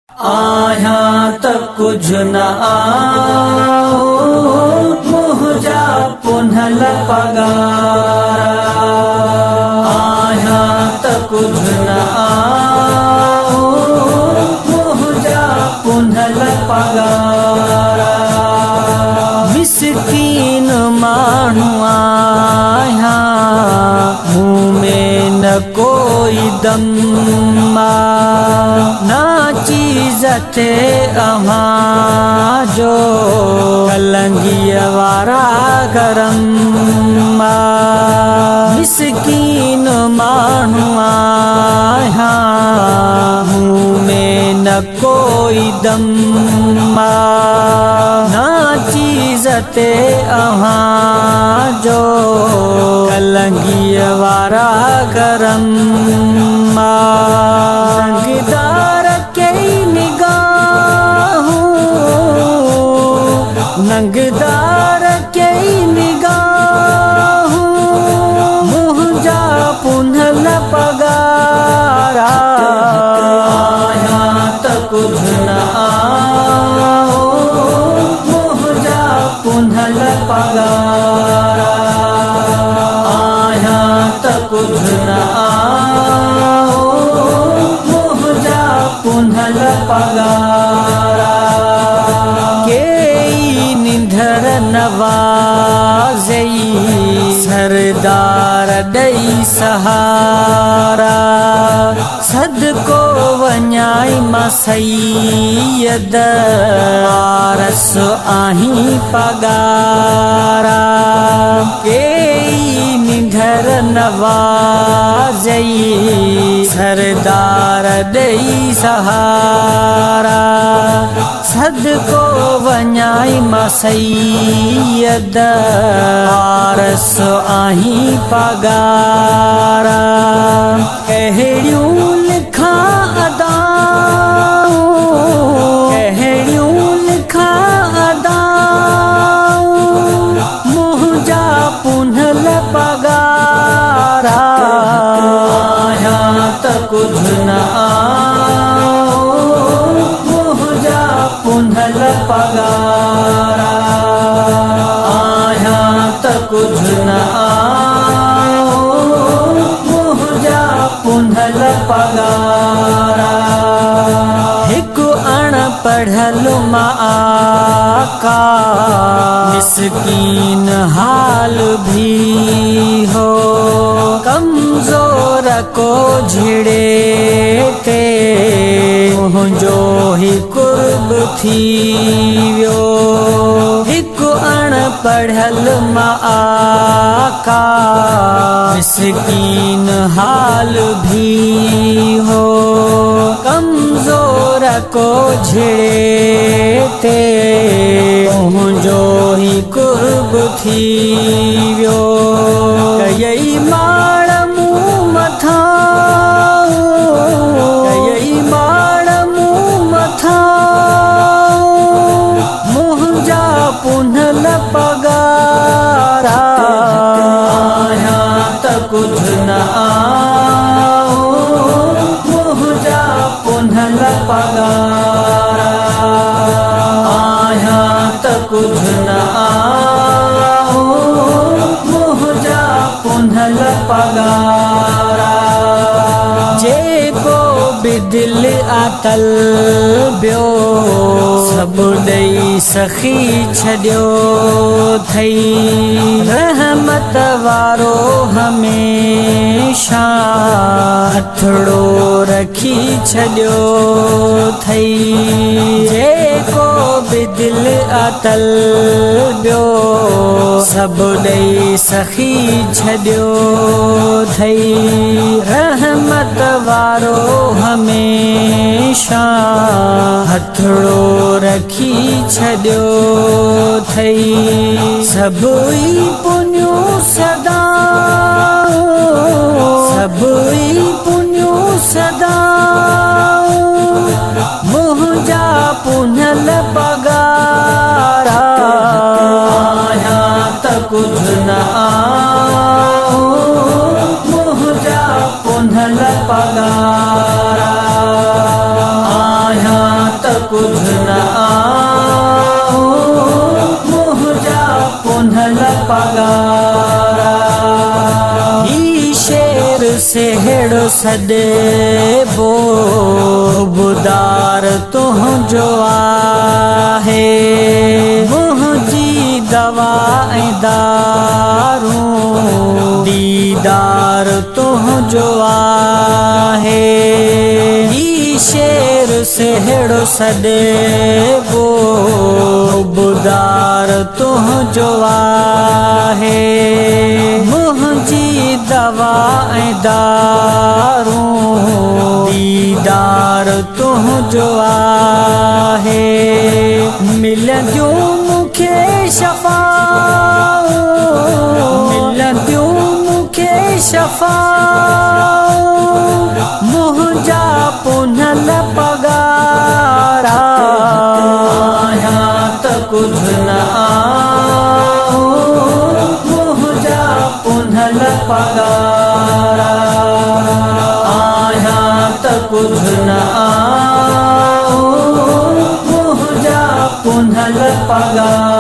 आया त कुछ न आओ मुझा पुनल पगारा। आया त कुछ न आओ मुझा पुनल पगारा। मिस्कीन माण्हू आया मुँह में न कोई दम ना चीज़ थे अव्हां जो कलंगीअ वारा गरम। मिस्कीन माण्हू आया मुँह में न कोई दम ना चीज़ थे अव्हां जो कलंगीअ वारा गरम। रंगदार कई निगाहूं नंगदार कई निगाहूं मुझा पुनल पगारा। आया त कुछ न आओ मुझा पुनल पगारा। आया त कुछ न आओ मुझा पुनल पगारा। केई निंधर नवाज़ई सरदार ॾई सहारा। सदको वञाई मां सैयद आरस आहीं पगारा। केई निंधर नवाज़ई सरदार ॾई सहारा। सदको वञाई मां सैयद आरस आहीं पगारा। कहिड़ियूं लिखा अदाऊं कहिड़ियूं लिखा अदाऊं मुझा पुनल पगारा। आया त कुछ न आओ मुझा पुनल पगारा। आया त कुछ न आओ मुझा पुनल पगारा। हिकु अणपढ़ल मां आका मिस्कीन हाल भी हो। कमज़ोर को झिड़े ते मुंहिंजो ही कुर्ब थी वियो। हिकु अणपढ़ल मां आका मिस्कीन हाल भी हो। कमज़ोर को झिड़े ते मुंहिंजो ही कुर्ब थी वियो। कयई माण मूं मथां कयई माण मूं मथां मुझा पुनल पगारा। आया त कुछ न आओ मुझा पुनल पगारा। आया त कुछ न आओ मुझा पुनल पगारा। जेको भी दिल आतल बियो सब ॾई सखी छॾियो थई। रहमत वारो हमेशा हथड़ो रखी छॾियो थई। जेको भी दिल आतल बियो सब ॾई सखी छॾियो थई। रहमत वारो हमेशा हथड़ो रखी छॾियो थई। सभई पुण्यूं सदाऊं सभई पुण्यूं सदाऊं मुझा पुनल पगारा। आया त कुछ न आओ मुझा पुनल पगारा। आया कुछ न आओ मुझा पुनल पगारा ही शेर से हेड़ो सदे बो बुदार तुझो आहे मुझी दवा दारू दीदार तुझो आहे ही शेर से हेड़ो सदे बो बुदार तुझो आहे मुझी दवा दारू दीदार तुझो आहे मिलंदियूं मूंखे शफ़ा मिलंदियूं मूंखे शफ़ा मुंहिंजा पुनल पगारा आहियां त कुझु न आओ मुंहिंजा पुनल पगारा आहियां त कुझु न आओ मुंहिंजा पुनल पगारा